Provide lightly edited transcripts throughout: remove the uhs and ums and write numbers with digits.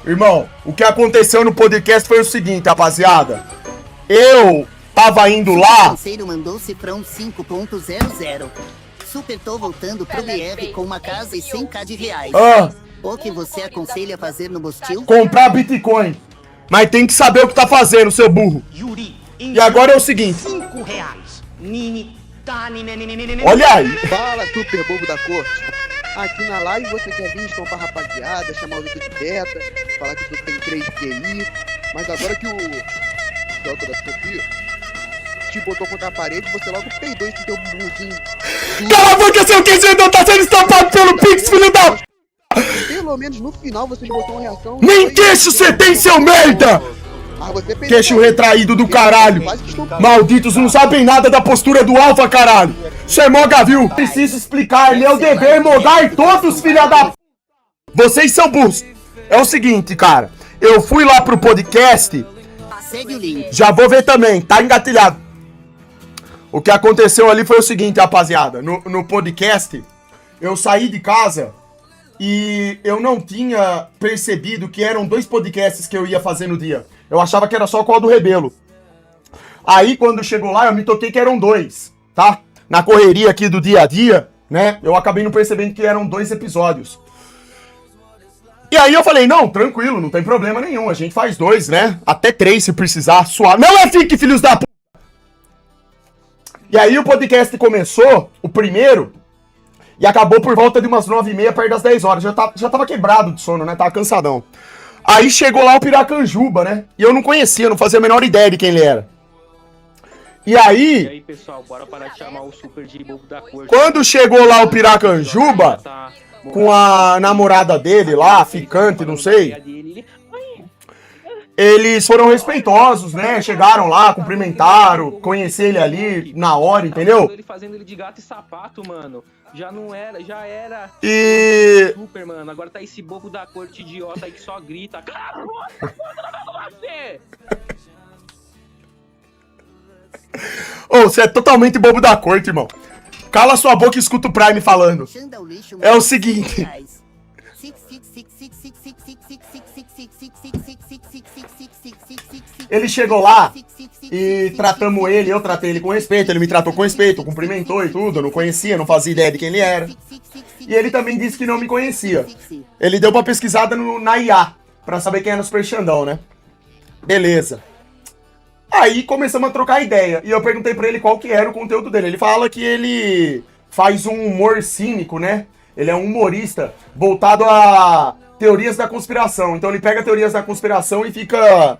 Irmão, o que aconteceu no podcast foi o seguinte, rapaziada. Eu tava indo lá... O conselho mandou Cifrão 5.00. Super tô voltando pro BR com uma casa e 100k de reais. O que você aconselha fazer no Bostil? Comprar Bitcoin. Mas tem que saber o que tá fazendo, seu burro. E agora é o seguinte. Olha aí. Fala, super bobo da corte. Aqui na live você quer vir estampar rapaziada, chamar o Vitor de beta, falar que tu tem 3 QI, mas agora que o Delta da Sofia te botou contra a parede, você logo peidou esse teu burrinho. Cala a boca, seu QG não tá sendo estampado pelo Pix, filho da... Pelo menos no final você botou uma reação... Nem queixo você tem, seu merda! Queixo retraído do caralho. Malditos não sabem nada da postura do Alpha, caralho. Isso é mó gavio. Preciso explicar, é meu dever mogar todos, filha da... Vocês são burros. É o seguinte, cara. Eu fui lá pro podcast. Segue o link. Já vou ver também, tá engatilhado. O que aconteceu ali foi o seguinte, rapaziada. No podcast, eu saí de casa e eu não tinha percebido que eram 2 podcasts que eu ia fazer no dia. Eu achava que era só com o do Rebelo. Aí, quando chegou lá, eu me toquei que eram 2, tá? Na correria aqui do dia a dia, né? Eu acabei não percebendo que eram 2 episódios. E aí eu falei, não, tranquilo, não tem problema nenhum. A gente faz 2, né? Até 3 se precisar, suave. Não é fique, filhos da p... E aí o podcast começou, o primeiro, e acabou por volta de umas 9h30, perto das 10 horas. Já tava quebrado de sono, né? Tava cansadão. Aí chegou lá o Piracanjuba, né? E eu não conhecia, não fazia a menor ideia de quem ele era. E aí pessoal, bora parar de chamar o super de bobo da corte. Quando chegou lá o Piracanjuba, com a namorada dele lá, ficante, não sei, eles foram respeitosos, né? Chegaram lá, cumprimentaram, conheci ele ali na hora, entendeu? Ele fazendo ele de gato e sapato, mano. Já não era, já era. E... Super, mano. Agora tá esse bobo da corte idiota aí que só grita. Cala a boca, você! Ô, você é totalmente bobo da corte, irmão. Cala sua boca e escuta o Prime falando. É o seguinte. Ele chegou lá e tratamos ele, eu tratei ele com respeito, ele me tratou com respeito, cumprimentou e tudo, eu não conhecia, não fazia ideia de quem ele era. E ele também disse que não me conhecia. Ele deu uma pesquisada na IA, pra saber quem era o Super Xandão, né? Beleza. Aí começamos a trocar ideia, e eu perguntei pra ele qual que era o conteúdo dele. Ele fala que ele faz um humor cínico, né? Ele é um humorista voltado a teorias da conspiração. Então ele pega teorias da conspiração e fica...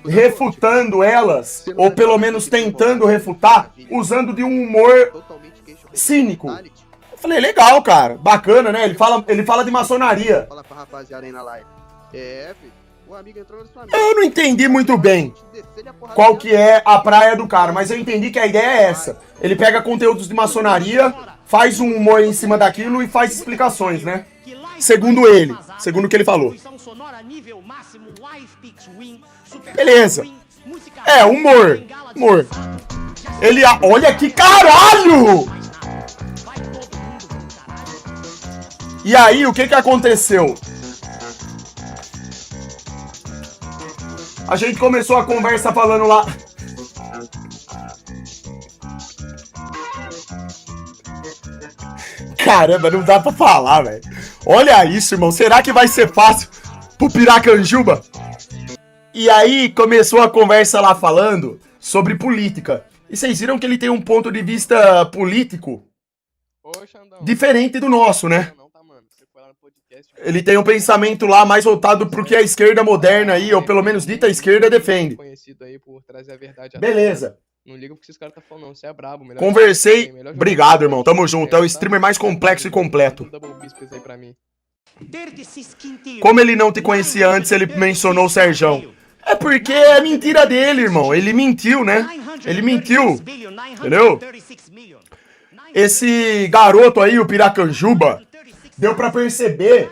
refutando elas, ou pelo menos tentando refutar, usando de um humor cínico. Eu falei, legal, cara, bacana, né? Ele fala de maçonaria. Fala pra rapaziada aí na live. Filho, o amigo entrou na sua mesa. Eu não entendi muito bem qual que é a praia do cara, mas eu entendi que a ideia é essa. Ele pega conteúdos de maçonaria, faz um humor em cima daquilo e faz explicações, né? Segundo ele, segundo o que ele falou. Beleza. É, humor. Humor. Ele... Olha que caralho! E aí, o que que aconteceu? A gente começou a conversa falando lá... Caramba, não dá pra falar, velho. Olha isso, irmão. Será que vai ser fácil pro Piracanjuba? E aí começou a conversa lá falando sobre política. E vocês viram que ele tem um ponto de vista político diferente do nosso, né? Ele tem um pensamento lá mais voltado pro que a esquerda moderna aí, ou pelo menos dita esquerda, defende. Beleza. Não liga porque esses caras tá falando, não, você é brabo. Melhor Conversei. Obrigado, irmão. Tamo junto. É o streamer mais complexo e completo. Como ele não te conhecia antes, ele mencionou o Serjão. É porque é mentira dele, irmão. Ele mentiu, né? Ele mentiu. Entendeu? Esse garoto aí, o Piracanjuba, deu pra perceber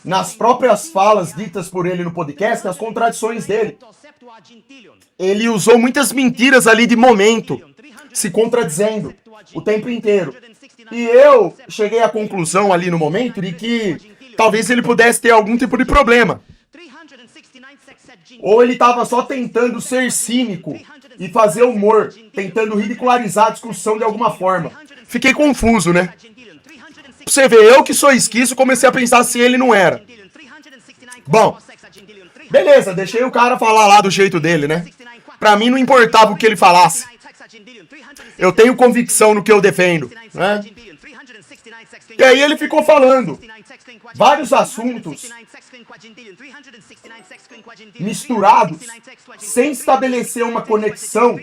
nas próprias falas ditas por ele no podcast as contradições dele. Ele usou muitas mentiras ali de momento, se contradizendo o tempo inteiro. E eu cheguei à conclusão ali no momento de que talvez ele pudesse ter algum tipo de problema. Ou ele tava só tentando ser cínico e fazer humor, tentando ridicularizar a discussão de alguma forma. Fiquei confuso, né? Pra você ver, eu que sou esquiço, comecei a pensar se ele não era. Bom, beleza, deixei o cara falar lá do jeito dele, né? Pra mim não importava o que ele falasse. Eu tenho convicção no que eu defendo, né? E aí ele ficou falando vários assuntos misturados, sem estabelecer uma conexão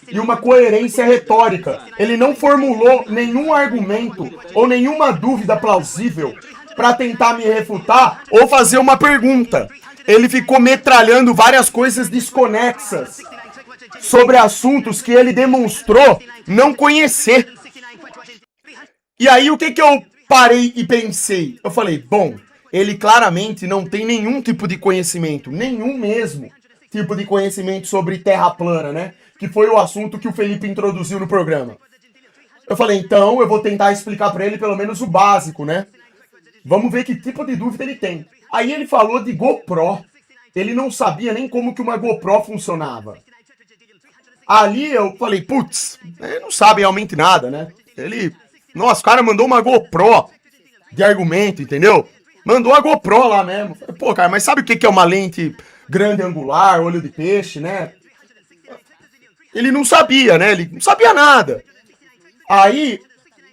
e uma coerência retórica. Ele não formulou nenhum argumento ou nenhuma dúvida plausível para tentar me refutar ou fazer uma pergunta. Ele ficou metralhando várias coisas desconexas sobre assuntos que ele demonstrou não conhecer. E aí o que eu parei e pensei? Eu falei, bom, ele claramente não tem nenhum tipo de conhecimento, nenhum mesmo tipo de conhecimento sobre terra plana, né? Que foi o assunto que o Felipe introduziu no programa. Eu falei, então eu vou tentar explicar pra ele pelo menos o básico, né? Vamos ver que tipo de dúvida ele tem. Aí ele falou de GoPro. Ele não sabia nem como que uma GoPro funcionava. Ali eu falei, putz, ele não sabe realmente nada, né? Nossa, o cara mandou uma GoPro de argumento, entendeu? Mandou a GoPro lá mesmo. Falei, pô, cara, mas sabe o que é uma lente grande angular, olho de peixe, né? Ele não sabia, né? Ele não sabia nada. Aí,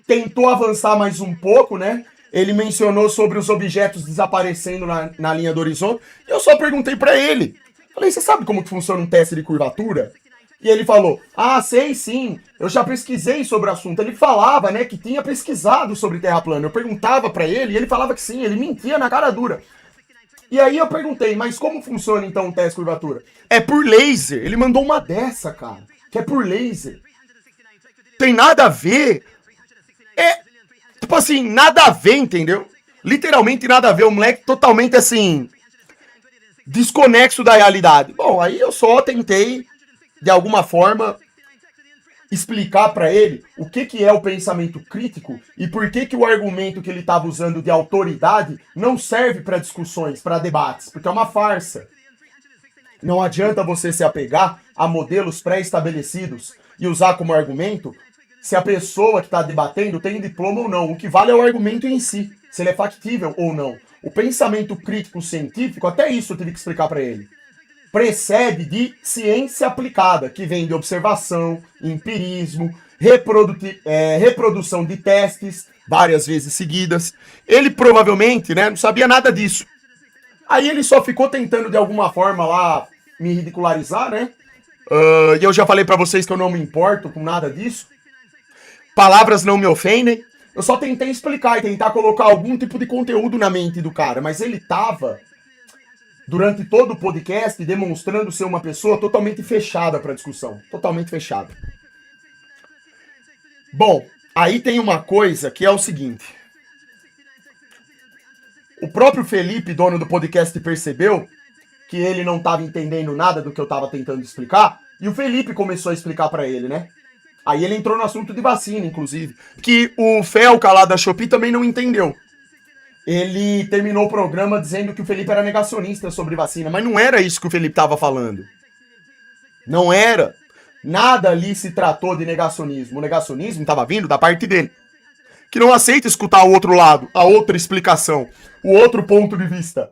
tentou avançar mais um pouco, né? Ele mencionou sobre os objetos desaparecendo na linha do horizonte. E eu só perguntei pra ele. Falei, você sabe como que funciona um teste de curvatura? E ele falou, sei sim, eu já pesquisei sobre o assunto. Ele falava, né, que tinha pesquisado sobre terra plana. Eu perguntava pra ele e ele falava que sim, ele mentia na cara dura. E aí eu perguntei, mas como funciona então o teste de curvatura? É por laser. Ele mandou uma dessa, cara, que é por laser. Tem nada a ver. Tipo assim, nada a ver, entendeu? Literalmente nada a ver. O moleque totalmente assim, desconexo da realidade. Bom, aí eu só tentei, de alguma forma, explicar pra ele o que é o pensamento crítico e por que o argumento que ele estava usando de autoridade não serve para discussões, para debates, porque é uma farsa. Não adianta você se apegar a modelos pré-estabelecidos e usar como argumento se a pessoa que está debatendo tem diploma ou não. O que vale é o argumento em si, se ele é factível ou não. O pensamento crítico científico, até isso eu tive que explicar para ele, precede de ciência aplicada, que vem de observação, empirismo, reprodução de testes, várias vezes seguidas. Ele provavelmente, né, não sabia nada disso. Aí ele só ficou tentando de alguma forma lá me ridicularizar, né? E eu já falei pra vocês que eu não me importo com nada disso. Palavras não me ofendem. Eu só tentei explicar e tentar colocar algum tipo de conteúdo na mente do cara, mas ele tava, durante todo o podcast, demonstrando ser uma pessoa totalmente fechada pra discussão. Totalmente fechada. Bom, aí tem uma coisa que é o seguinte. O próprio Felipe, dono do podcast, percebeu que ele não estava entendendo nada do que eu estava tentando explicar, e o Felipe começou a explicar para ele, né? Aí ele entrou no assunto de vacina, inclusive, que o Felca lá da Shopee também não entendeu. Ele terminou o programa dizendo que o Felipe era negacionista sobre vacina, mas não era isso que o Felipe estava falando. Não era. Nada ali se tratou de negacionismo. O negacionismo estava vindo da parte dele, que não aceita escutar o outro lado, a outra explicação, o outro ponto de vista.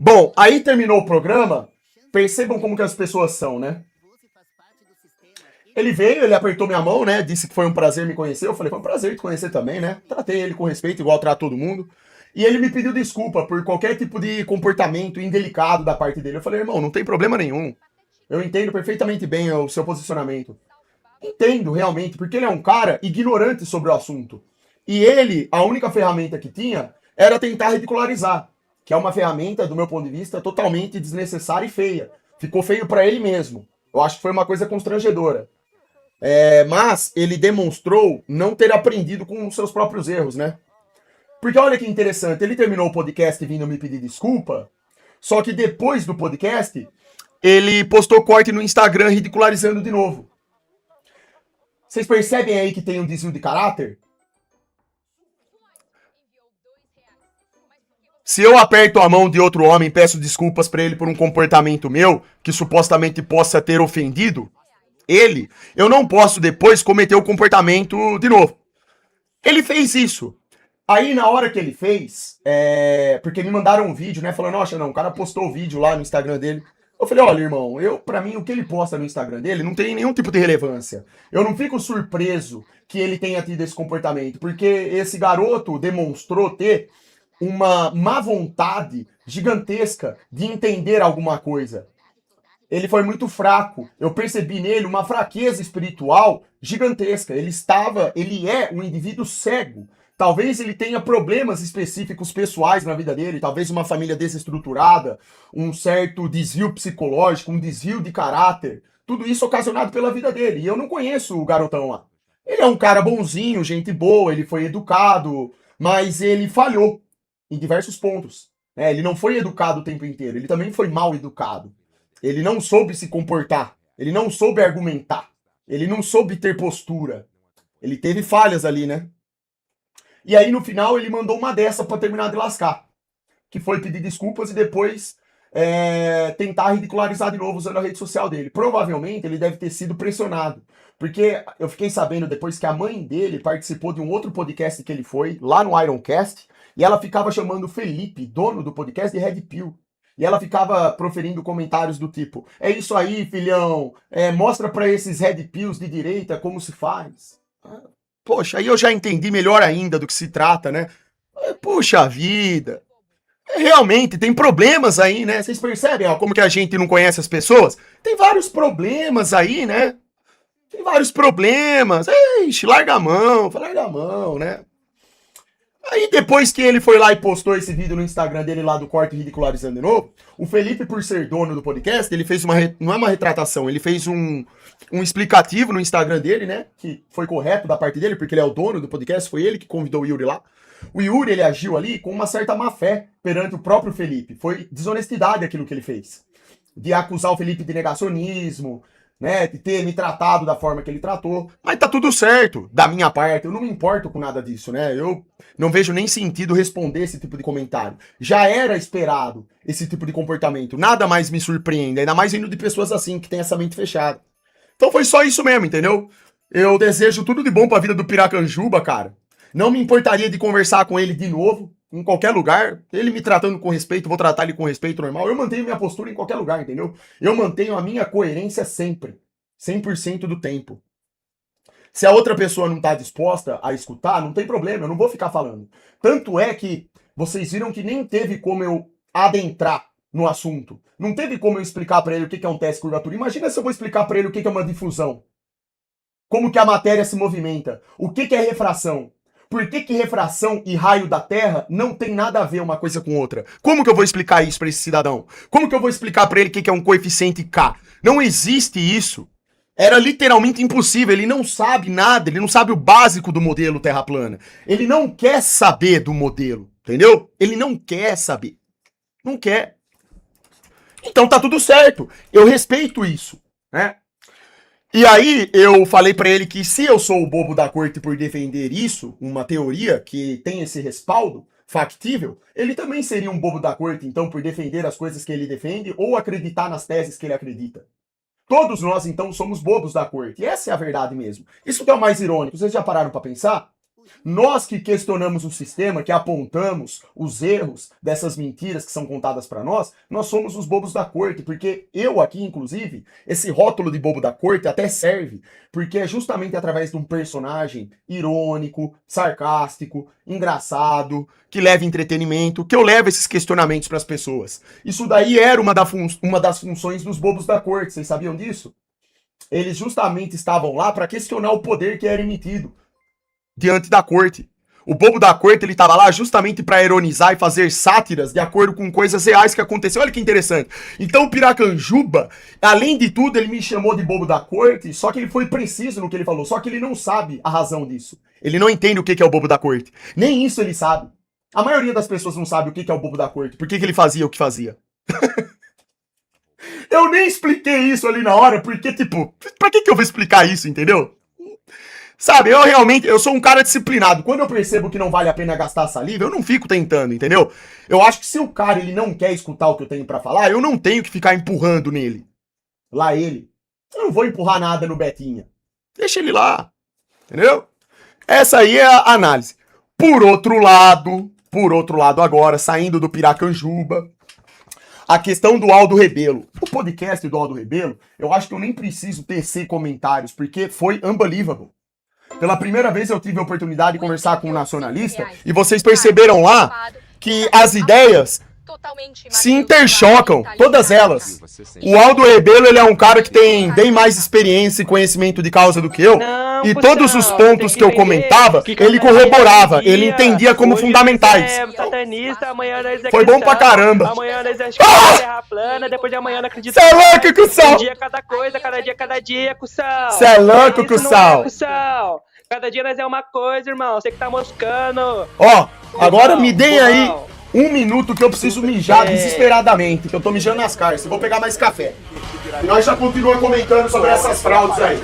Bom, aí terminou o programa. Percebam como que as pessoas são, né? Ele veio, ele apertou minha mão, né? Disse que foi um prazer me conhecer. Eu falei, foi um prazer te conhecer também, né? Tratei ele com respeito, igual trato todo mundo. E ele me pediu desculpa por qualquer tipo de comportamento indelicado da parte dele. Eu falei, irmão, não tem problema nenhum. Eu entendo perfeitamente bem o seu posicionamento. Entendo, realmente, porque ele é um cara ignorante sobre o assunto. E ele, a única ferramenta que tinha era tentar ridicularizar, que é uma ferramenta, do meu ponto de vista, totalmente desnecessária e feia. Ficou feio pra ele mesmo. Eu acho que foi uma coisa constrangedora. Mas ele demonstrou não ter aprendido com os seus próprios erros, né? Porque olha que interessante, ele terminou o podcast vindo me pedir desculpa, só que depois do podcast, ele postou corte no Instagram ridicularizando de novo. Vocês percebem aí que tem um desvio de caráter? Se eu aperto a mão de outro homem e peço desculpas pra ele por um comportamento meu, que supostamente possa ter ofendido ele, eu não posso depois cometer o comportamento de novo. Ele fez isso. Aí, na hora que ele fez, porque me mandaram um vídeo, né, falando, nossa, não, o cara postou o vídeo lá no Instagram dele. Eu falei, olha, irmão, pra mim, o que ele posta no Instagram dele não tem nenhum tipo de relevância. Eu não fico surpreso que ele tenha tido esse comportamento, porque esse garoto demonstrou ter uma má vontade gigantesca de entender alguma coisa. Ele foi muito fraco. Eu percebi nele uma fraqueza espiritual gigantesca. Ele é um indivíduo cego. Talvez ele tenha problemas específicos pessoais na vida dele, talvez uma família desestruturada, um certo desvio psicológico, um desvio de caráter. Tudo isso ocasionado pela vida dele. E eu não conheço o garotão lá. Ele é um cara bonzinho, gente boa, ele foi educado, mas ele falhou em diversos pontos. Ele não foi educado o tempo inteiro, ele também foi mal educado. Ele não soube se comportar, ele não soube argumentar, ele não soube ter postura. Ele teve falhas ali, né? E aí, no final, ele mandou uma dessa pra terminar de lascar. Que foi pedir desculpas e depois tentar ridicularizar de novo usando a rede social dele. Provavelmente, ele deve ter sido pressionado. Porque eu fiquei sabendo depois que a mãe dele participou de um outro podcast que ele foi, lá no Ironcast, e ela ficava chamando o Felipe, dono do podcast, de Red Pill. E ela ficava proferindo comentários do tipo, é isso aí, filhão, mostra pra esses Red Pills de direita como se faz. Poxa, aí eu já entendi melhor ainda do que se trata, né? Puxa vida. Realmente, tem problemas aí, né? Vocês percebem ó, como que a gente não conhece as pessoas? Tem vários problemas aí, né? Tem vários problemas. Ixi, larga a mão, né? Aí depois que ele foi lá e postou esse vídeo no Instagram dele lá do corte ridicularizando de novo, o Felipe, por ser dono do podcast, ele fez não é uma retratação, ele fez um explicativo no Instagram dele, né, que foi correto da parte dele, porque ele é o dono do podcast, foi ele que convidou o Yuri lá. O Yuri, ele agiu ali com uma certa má fé perante o próprio Felipe, foi desonestidade aquilo que ele fez, de acusar o Felipe de negacionismo, né, de ter me tratado da forma que ele tratou, mas tá tudo certo, da minha parte, eu não me importo com nada disso, né, eu não vejo nem sentido responder esse tipo de comentário. Já era esperado esse tipo de comportamento, nada mais me surpreende, ainda mais vindo de pessoas assim, que tem essa mente fechada. Então foi só isso mesmo, entendeu? Eu desejo tudo de bom pra vida do Piracanjuba, cara, não me importaria de conversar com ele de novo, em qualquer lugar, ele me tratando com respeito, vou tratar ele com respeito normal, eu mantenho minha postura em qualquer lugar, entendeu? Eu mantenho a minha coerência sempre, 100% do tempo. Se a outra pessoa não tá disposta a escutar, não tem problema, eu não vou ficar falando. Tanto é que vocês viram que nem teve como eu adentrar no assunto. Não teve como eu explicar pra ele o que é um teste de curvatura. Imagina se eu vou explicar pra ele o que é uma difusão. Como que a matéria se movimenta. O que é refração. Por que refração e raio da Terra não tem nada a ver uma coisa com outra? Como que eu vou explicar isso pra esse cidadão? Como que eu vou explicar pra ele o que é um coeficiente K? Não existe isso. Era literalmente impossível. Ele não sabe nada, ele não sabe o básico do modelo Terra plana. Ele não quer saber do modelo, entendeu? Ele não quer saber. Não quer. Então tá tudo certo. Eu respeito isso, né? E aí eu falei pra ele que se eu sou o bobo da corte por defender isso, uma teoria que tem esse respaldo factível, ele também seria um bobo da corte, então, por defender as coisas que ele defende ou acreditar nas teses que ele acredita. Todos nós, então, somos bobos da corte. E essa é a verdade mesmo. Isso que é o mais irônico. Vocês já pararam pra pensar? Nós que questionamos o sistema, que apontamos os erros dessas mentiras que são contadas pra nós somos os bobos da corte, porque eu aqui, inclusive, esse rótulo de bobo da corte até serve, porque é justamente através de um personagem irônico, sarcástico, engraçado, que leva entretenimento, que eu levo esses questionamentos pras pessoas. Isso daí era uma das funções dos bobos da corte, vocês sabiam disso? Eles justamente estavam lá para questionar o poder que era emitido diante da corte. O bobo da corte, ele tava lá justamente para ironizar e fazer sátiras de acordo com coisas reais que aconteceram. Olha que interessante. Então o Piracanjuba, além de tudo, ele me chamou de bobo da corte, só que ele foi preciso no que ele falou, só que ele não sabe a razão disso. Ele não entende o que é o bobo da corte. Nem isso ele sabe. A maioria das pessoas não sabe o que é o bobo da corte. Por que ele fazia o que fazia? Eu nem expliquei isso ali na hora, porque, tipo, pra que eu vou explicar isso, entendeu? Sabe, eu sou um cara disciplinado. Quando eu percebo que não vale a pena gastar saliva, eu não fico tentando, entendeu? Eu acho que se o cara, ele não quer escutar o que eu tenho pra falar, eu não tenho que ficar empurrando nele. Lá ele. Eu não vou empurrar nada no Betinha. Deixa ele lá. Entendeu? Essa aí é a análise. Por outro lado agora, saindo do Piracanjuba, a questão do Aldo Rebelo. O podcast do Aldo Rebelo, eu acho que eu nem preciso tecer comentários, porque foi unbelievable. Pela primeira vez eu tive a oportunidade de conversar com um nacionalista, e vocês perceberam lá que as ideias se interchocam, todas elas. O Aldo Rebelo, ele é um cara que tem bem mais experiência e conhecimento de causa do que eu, e todos os pontos que eu comentava, ele corroborava, ele entendia como fundamentais. Foi bom pra caramba. Amanhã nós é terra plana, depois de amanhã não acredito. Cê é louco, Cussal! Um dia cada coisa, cada dia, Cussal. Cê é louco, Cussal! Cussal. Cada dia nós é uma coisa, irmão. Você que tá moscando. Ó, agora me deem aí 1 minuto que eu preciso mijar desesperadamente, que eu tô mijando nas caras. Vou pegar mais café. E nós já continuamos comentando sobre essas fraudes aí.